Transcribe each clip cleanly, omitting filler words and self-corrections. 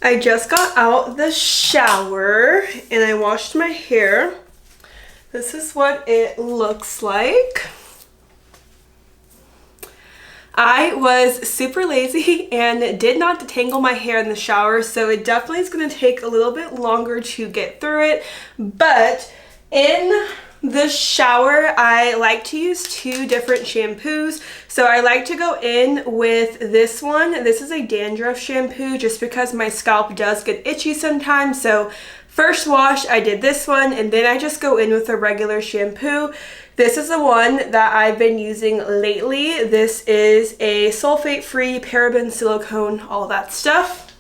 I just got out the shower and I washed my hair. This is what it looks like. I was super lazy and did not detangle my hair in the shower, so it definitely is going to take a little bit longer to get through it. But in the shower, I like to use 2 different shampoos. So I like to go in with this one. This is a dandruff shampoo just because my scalp does get itchy sometimes. So first wash, I did this one, and then I just go in with a regular shampoo. This is the one that I've been using lately. This is a sulfate-free, paraben, silicone, all that stuff.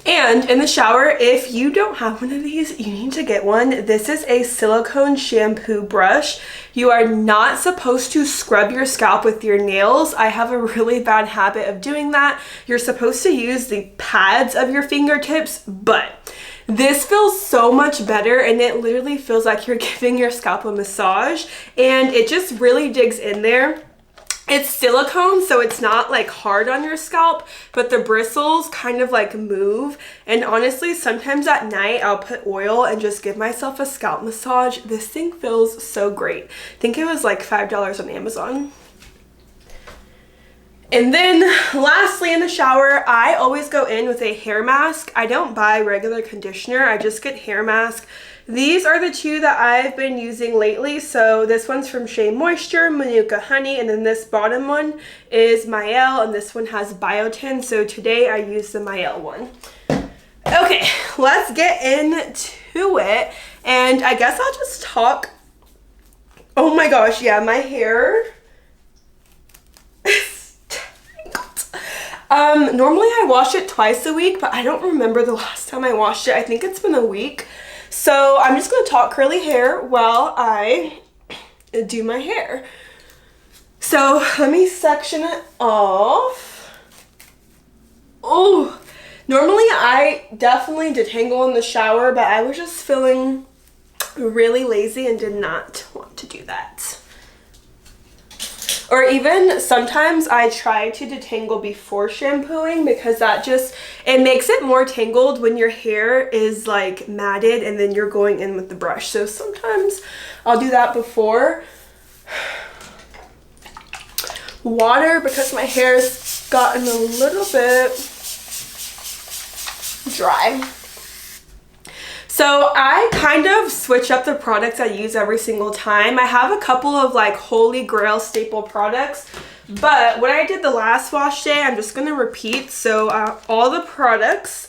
And in the shower, if you don't have one of these, you need to get one. This is a silicone shampoo brush. You are not supposed to scrub your scalp with your nails. I have a really bad habit of doing that. You're supposed to use the pads of your fingertips, but this feels so much better, and it literally feels like you're giving your scalp a massage, and it just really digs in there. It's silicone, so it's not like hard on your scalp, but the bristles kind of like move. And honestly, sometimes at night I'll put oil and just give myself a scalp massage. This thing feels so great. I think it was like $5 on Amazon. And then lastly, in the shower, I always go in with a hair mask. I don't buy regular conditioner, I just get hair mask. These are the 2 that I've been using lately. So this one's from Shea Moisture, Manuka Honey, and then this bottom one is Mielle, and this one has biotin. So today I use the Mielle one. Okay, let's get into it. And I guess I'll just talk. Oh my gosh, yeah, my hair is tangled. Normally I wash it twice a week, but I don't remember the last time I washed it. I think it's been a week. So I'm just going to talk curly hair while I do my hair. So let me section it off. Oh, normally I definitely detangle in the shower, but I was just feeling really lazy and did not want to do that. Or even sometimes I try to detangle before shampooing because that just, it makes it more tangled when your hair is like matted and then you're going in with the brush. So sometimes I'll do that before. Water, because my hair's gotten a little bit dry. So I kind of switch up the products I use every single time. I have a couple of like holy grail staple products, but what I did the last wash day, I'm just going to repeat. So all the products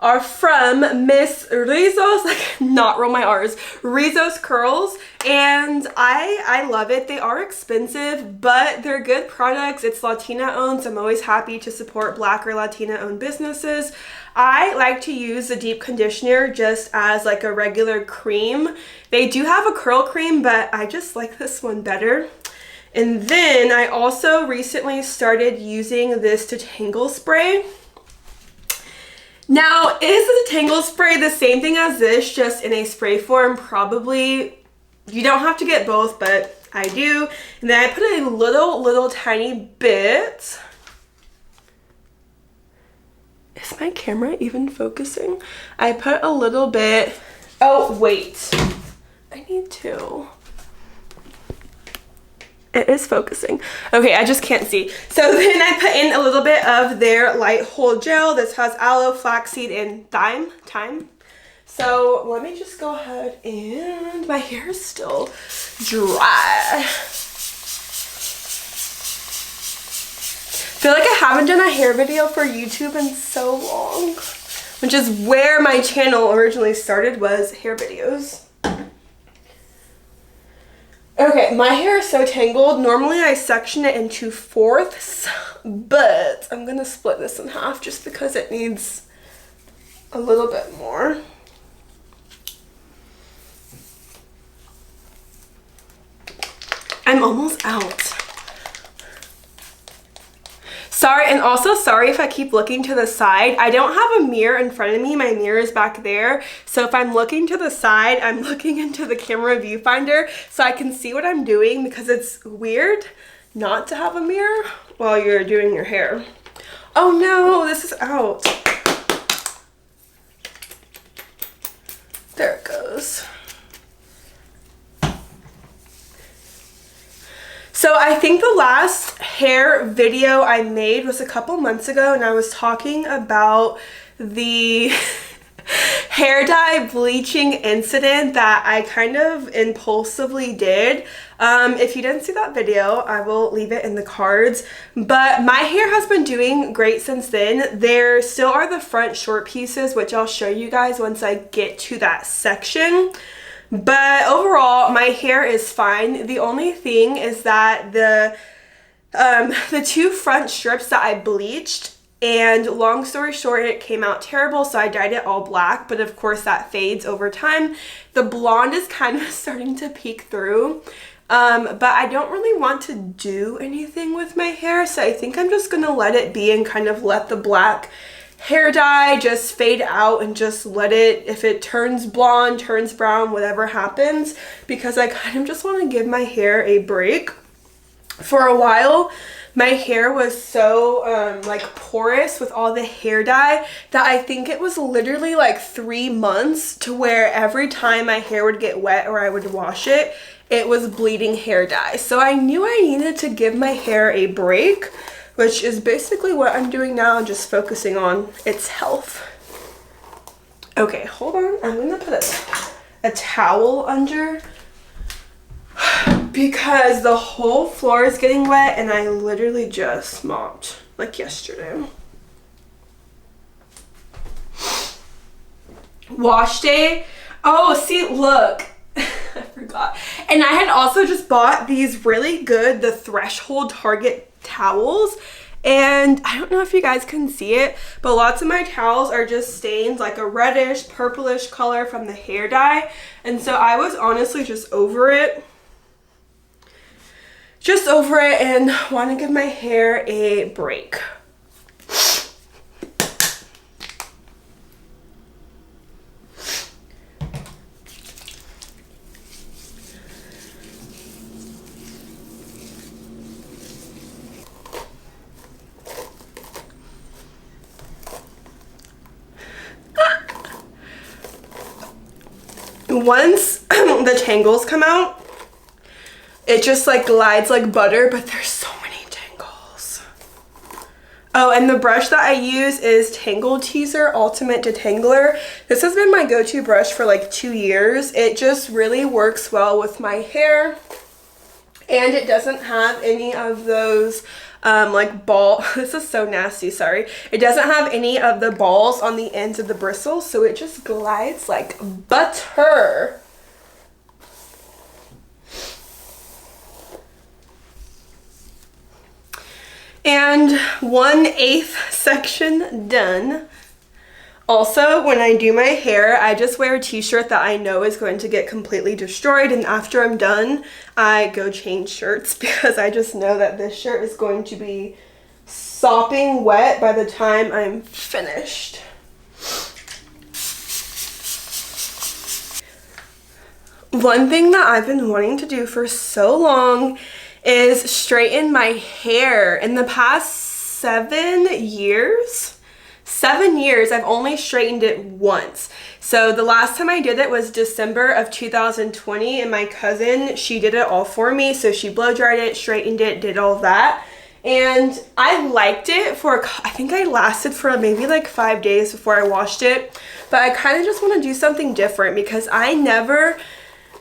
are from Miss Rizos, I cannot roll my R's, Rizos Curls, and I love it. They are expensive, but they're good products. It's Latina owned, so I'm always happy to support Black or Latina owned businesses. I like to use the deep conditioner just as like a regular cream. They do have a curl cream, but I just like this one better. And then I also recently started using this detangle spray. Now, is the detangle spray the same thing as this, just in a spray form? Probably. You don't have to get both, but I do. And then I put a little tiny bit. Is my camera even focusing? I put a little bit. Oh, wait. I need to. It is focusing. Okay, I just can't see. So then I put in a little bit of their light hold gel. This has aloe, flaxseed, and thyme. So let me just go ahead, and my hair is still dry. I feel like I haven't done a hair video for YouTube in so long, which is where my channel originally started, was hair videos. Okay, my hair is so tangled. Normally I section it into 4/4, but I'm gonna split this in half just because it needs a little bit more. I'm almost out. Sorry, and also sorry if I keep looking to the side. I don't have a mirror in front of me. My mirror is back there. So if I'm looking to the side, I'm looking into the camera viewfinder so I can see what I'm doing, because it's weird not to have a mirror while you're doing your hair. Oh no, this is out. goes. So I think the last hair video I made was a couple months ago, and I was talking about the hair dye bleaching incident that I kind of impulsively did. If you didn't see that video, I will leave it in the cards. But my hair has been doing great since then. There still are the front short pieces, which I'll show you guys once I get to that section. But overall, my hair is fine. The only thing is that the two front strips that I bleached, and long story short, it came out terrible, so I dyed it all black, but of course that fades over time. The blonde is kind of starting to peek through, but I don't really want to do anything with my hair, so I think I'm just gonna let it be and kind of let the black hair dye just fade out and just let it, if it turns blonde, turns brown, whatever happens, because I kind of just want to give my hair a break. For a while, my hair was so like porous with all the hair dye that I think it was literally like 3 months to where every time my hair would get wet or I would wash it, it was bleeding hair dye. So I knew I needed to give my hair a break, which is basically what I'm doing now, just focusing on its health. Okay, hold on. I'm gonna put a towel under because the whole floor is getting wet and I literally just mopped like yesterday. Wash day. Oh, see, look. I forgot. And I had also just bought these really good, the Threshold Target towels, and I don't know if you guys can see it, but lots of my towels are just stained like a reddish purplish color from the hair dye, and so I was honestly just over it and want to give my hair a break. Once the tangles come out, it just like glides like butter, but there's so many tangles. Oh, and the brush that I use is Tangle Teaser Ultimate Detangler. This has been my go-to brush for like 2 years. It just really works well with my hair, and it doesn't have any of those like ball, this is so nasty, sorry. It doesn't have any of the balls on the ends of the bristles, so it just glides like butter. And 1/8 section done. Also, when I do my hair, I just wear a t-shirt that I know is going to get completely destroyed, and after I'm done, I go change shirts because I just know that this shirt is going to be sopping wet by the time I'm finished. One thing that I've been wanting to do for so long is straighten my hair. In the past 7 years, I've only straightened it once. So the last time I did it was December of 2020, and my cousin, she did it all for me. So she blow dried it, straightened it, did all that. And I liked it for, I think I lasted for maybe like 5 days before I washed it. But I kind of just want to do something different because I never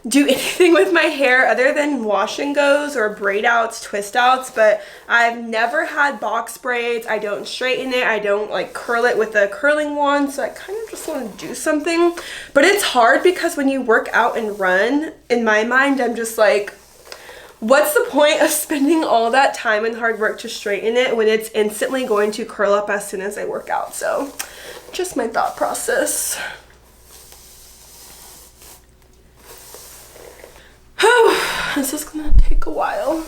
do anything with my hair other than wash and goes or braid outs, twist outs, but I've never had box braids. I don't straighten it. I don't like curl it with a curling wand, so I kind of just want to do something. But it's hard because when you work out and run, in my mind, I'm just like, what's the point of spending all that time and hard work to straighten it when it's instantly going to curl up as soon as I work out? So just my thought process. This is gonna take a while.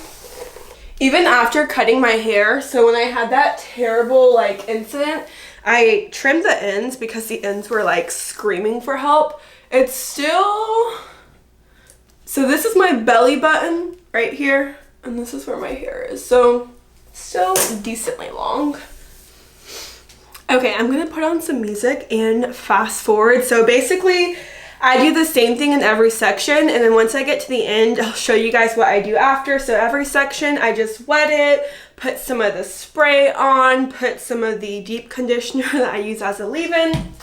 Even after cutting my hair, so when I had that terrible like incident, I trimmed the ends because the ends were like screaming for help. It's still, so this is my belly button right here, and this is where my hair is, so still decently long. Okay, I'm gonna put on some music and fast forward. So basically, I do the same thing in every section, and then once I get to the end, I'll show you guys what I do after. So every section, I just wet it, put some of the spray on, put some of the deep conditioner that I use as a leave-in,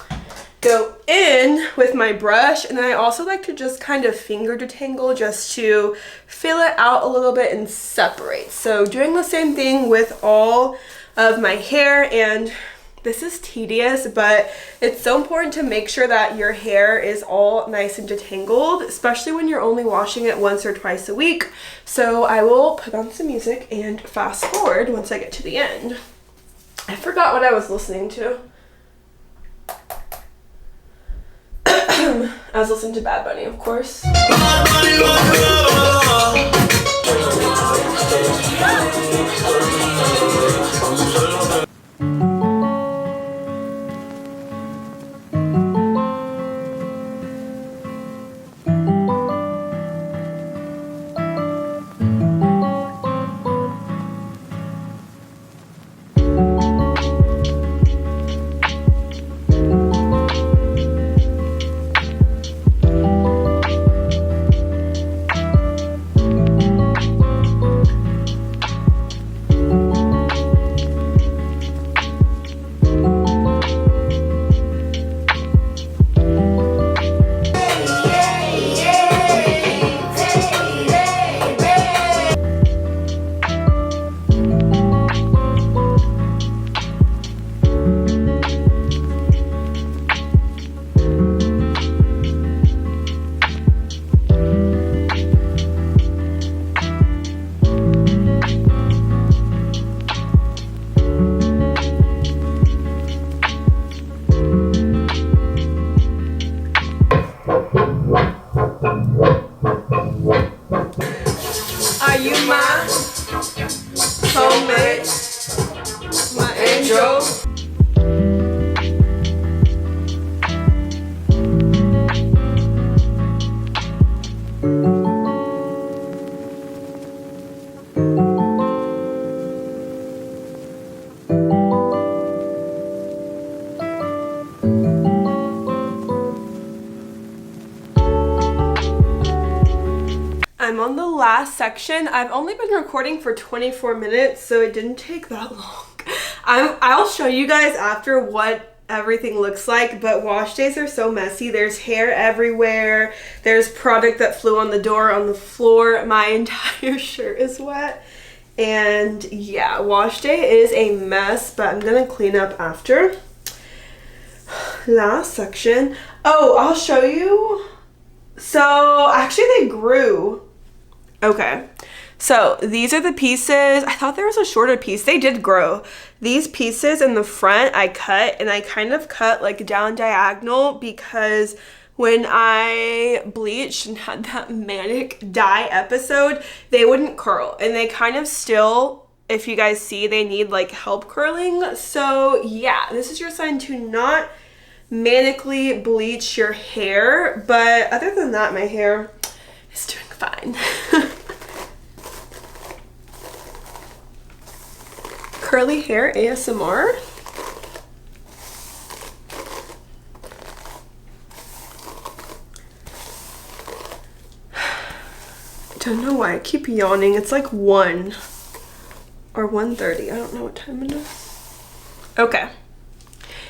go in with my brush, and then I also like to just kind of finger detangle just to fill it out a little bit and separate. So doing the same thing with all of my hair, and this is tedious, but it's so important to make sure that your hair is all nice and detangled, especially when you're only washing it once or twice a week. So I will put on some music and fast forward once I get to the end. I forgot what I was listening to. I was listening to Bad Bunny, of course. Are you my soulmate, my angel? I'm on the last section. I've only been recording for 24 minutes, so it didn't take that long. I'll show you guys after what everything looks like, but wash days are so messy. There's hair everywhere. There's product that flew on the door, on the floor. My entire shirt is wet. And yeah, wash day is a mess, but I'm gonna clean up after. Last section. Oh, I'll show you. So actually they grew. Okay, so these are the pieces. I thought there was a shorter piece. They did grow. These pieces in the front I cut, and I kind of cut like down diagonal because when I bleached and had that manic dye episode, they wouldn't curl, and they kind of still, if you guys see, they need like help curling. So yeah, this is your sign to not manically bleach your hair, but other than that, my hair is doing fine. Curly hair ASMR. Don't know why I keep yawning. It's like 1 or 1:30. I don't know what time it is. Okay.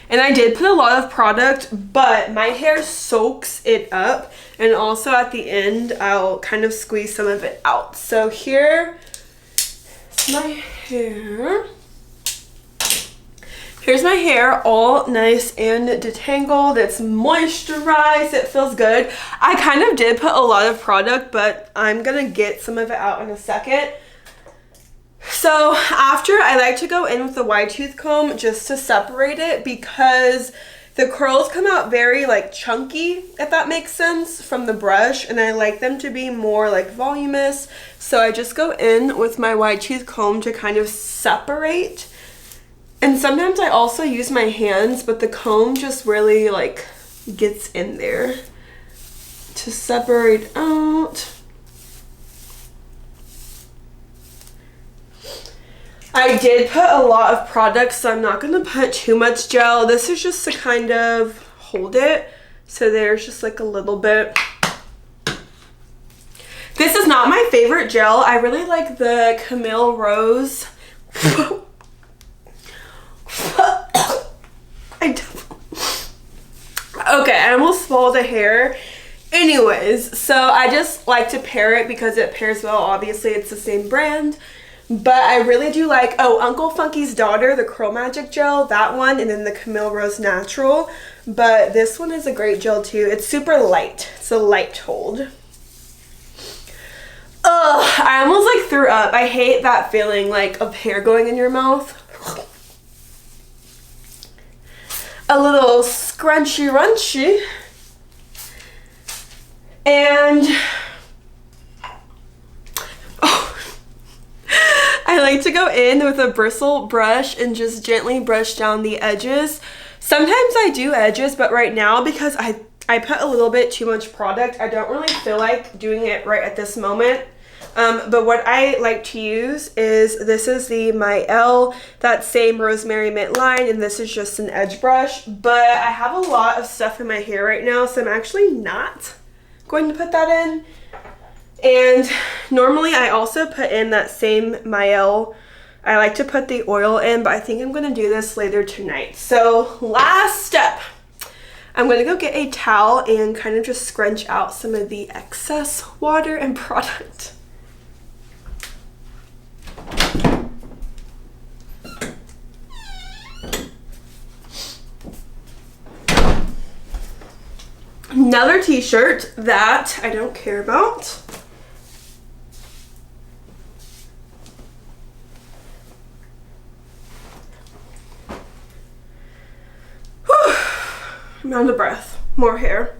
And I did put a lot of product, but my hair soaks it up. And also at the end, I'll kind of squeeze some of it out. So here is my hair. Here's my hair, all nice and detangled. It's moisturized, it feels good. I kind of did put a lot of product, but I'm gonna get some of it out in a second. So after, I like to go in with the wide tooth comb just to separate it because the curls come out very like chunky, if that makes sense, from the brush, and I like them to be more like voluminous. So I just go in with my wide tooth comb to kind of separate. And sometimes I also use my hands, but the comb just really like gets in there to separate out. I did put a lot of product, so I'm not going to put too much gel. This is just to kind of hold it So there's just like a little bit. This is not my favorite gel. I really like the Camille Rose. Okay, I almost swallowed a hair. Anyways, so I just like to pair it because it pairs well. Obviously, it's the same brand. But I really do like, oh, Uncle Funky's Daughter, the Curl Magic Gel, that one, and then the Camille Rose Natural. But this one is a great gel too. It's super light. It's a light hold. Ugh, I almost like threw up. I hate that feeling like of hair going in your mouth. A little scrunchy runchy. And I like to go in with a bristle brush and just gently brush down the edges. Sometimes I do edges, but right now, because I put a little bit too much product, I don't really feel like doing it right at this moment. But what I like to use is, this is the My L, that same Rosemary Mint line, and this is just an edge brush. But I have a lot of stuff in my hair right now, so I'm actually not going to put that in. And normally I also put in that same Mael. I like to put the oil in, but I think I'm going to do this later tonight. So last step, I'm going to go get a towel and kind of just scrunch out some of the excess water and product. Another t-shirt that I don't care about. Whew. I'm out of breath. More hair.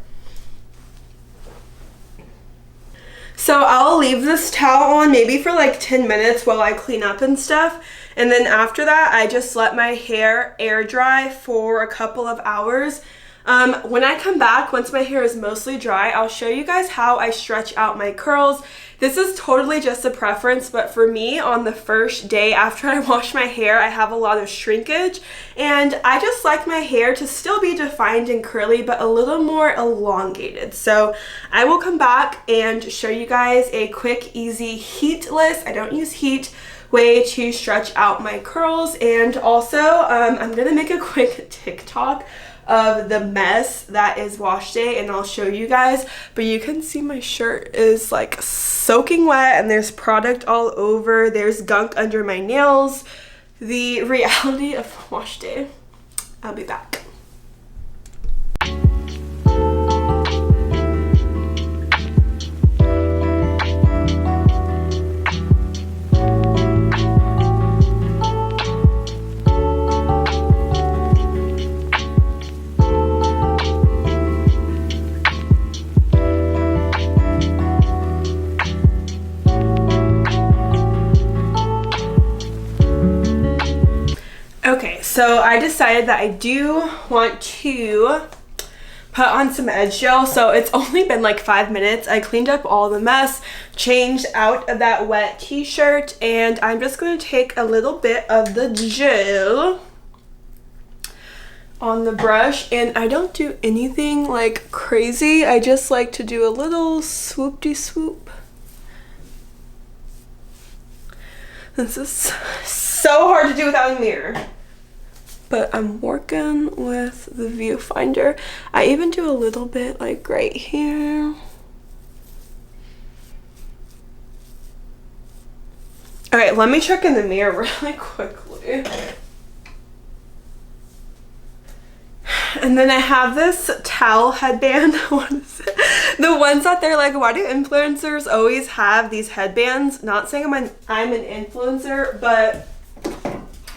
So I'll leave this towel on maybe for like 10 minutes while I clean up and stuff. And then after that, I just let my hair air dry for a couple of hours. When I come back, once my hair is mostly dry, I'll show you guys how I stretch out my curls. This is totally just a preference, but for me, on the first day after I wash my hair, I have a lot of shrinkage, and I just like my hair to still be defined and curly, but a little more elongated. So I will come back and show you guys a quick, easy, heatless, I don't use heat, way to stretch out my curls. And also, I'm gonna make a quick TikTok of the mess that is wash day, and I'll show you guys. But you can see my shirt is like soaking wet and there's product all over. There's gunk under my nails. The reality of wash day. I'll be back. Okay, so I decided that I do want to put on some edge gel. So it's only been like 5 minutes. I cleaned up all the mess, changed out of that wet t-shirt, and I'm just going to take a little bit of the gel on the brush. And I don't do anything like crazy. I just like to do a little swoop-de-swoop. This is so hard to do without a mirror. But I'm working with the viewfinder. I even do a little bit like right here. Okay, let me check in the mirror really quickly. And then I have this towel headband. What is it? The ones that they're like, why do influencers always have these headbands? Not saying I'm an influencer, but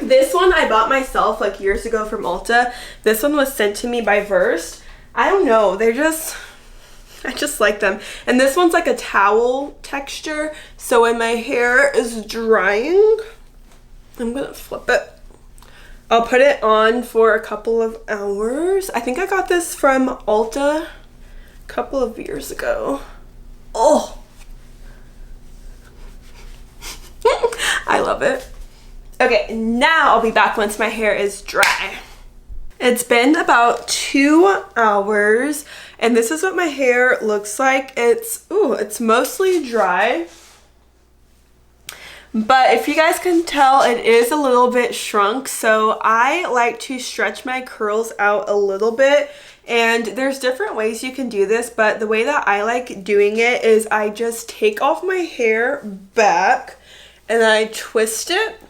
this one I bought myself like years ago from Ulta. This one was sent to me by Versed. I don't know, I just like them. And this one's like a towel texture, so when my hair is drying, I'm gonna flip it. I'll put it on for a couple of hours. I think I got this from Ulta a couple of years ago. Oh, I love it. Okay, now I'll be back once my hair is dry. It's been about 2 hours, And this is what my hair looks like. It's mostly dry. But if you guys can tell, it is a little bit shrunk. So I like to stretch my curls out a little bit. And there's different ways you can do this, but the way that I like doing it is I just take off my hair back and I twist it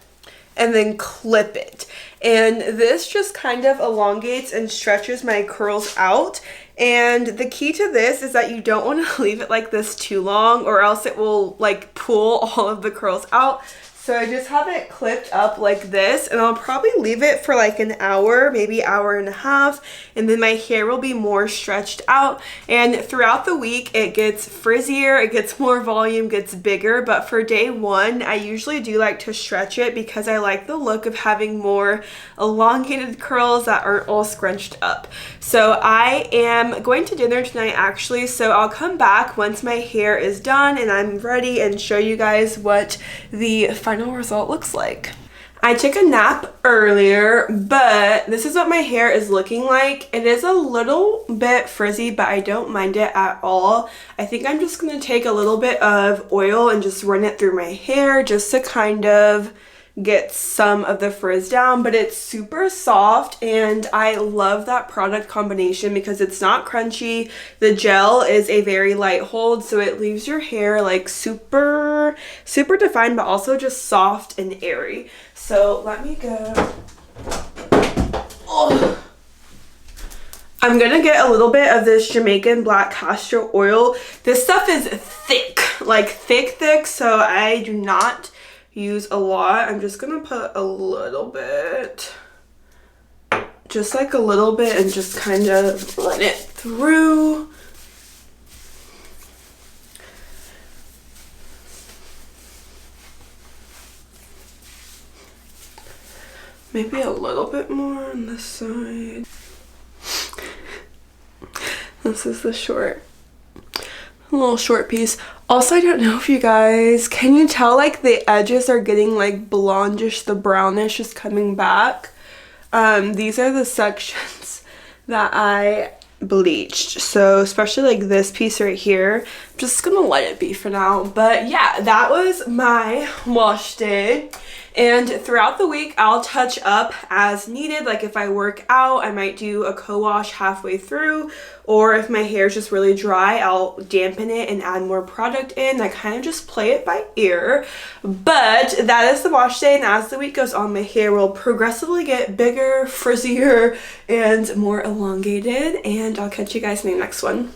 and then clip it. And this just kind of elongates and stretches my curls out. And the key to this is that you don't want to leave it like this too long, or else it will like pull all of the curls out. So I just have it clipped up like this, and I'll probably leave it for like an hour, maybe hour and a half, and then my hair will be more stretched out. And throughout the week, it gets frizzier, it gets more volume, gets bigger. But for day one, I usually do like to stretch it because I like the look of having more elongated curls that aren't all scrunched up. So I am going to dinner tonight actually, so I'll come back once my hair is done and I'm ready and show you guys what the final result looks like. I took a nap earlier, but this is what my hair is looking like. It is a little bit frizzy, but I don't mind it at all. I think I'm just going to take a little bit of oil and just run it through my hair just to kind of get some of the frizz down, but it's super soft and I love that product combination because it's not crunchy. The gel is a very light hold, so it leaves your hair like super defined, but also just soft and airy. So let me go. Oh. I'm gonna get a little bit of this Jamaican black castor oil. This stuff is thick, like thick, so I do not use a lot. I'm just gonna put a little bit, just like a little bit, and just kind of run it through. Maybe a little bit more on this side. This is the little short piece. Also, I don't know if you guys, can you tell like the edges are getting like blondish, the brownish is coming back. These are the sections that I bleached, so especially like this piece right here. I'm just gonna let it be for now. But yeah, that was my wash day. And throughout the week, I'll touch up as needed. Like if I work out, I might do a co-wash halfway through, or if my hair is just really dry, I'll dampen it and add more product in. I kind of just play it by ear. But that is the wash day, and as the week goes on, my hair will progressively get bigger, frizzier, and more elongated. And I'll catch you guys in the next one.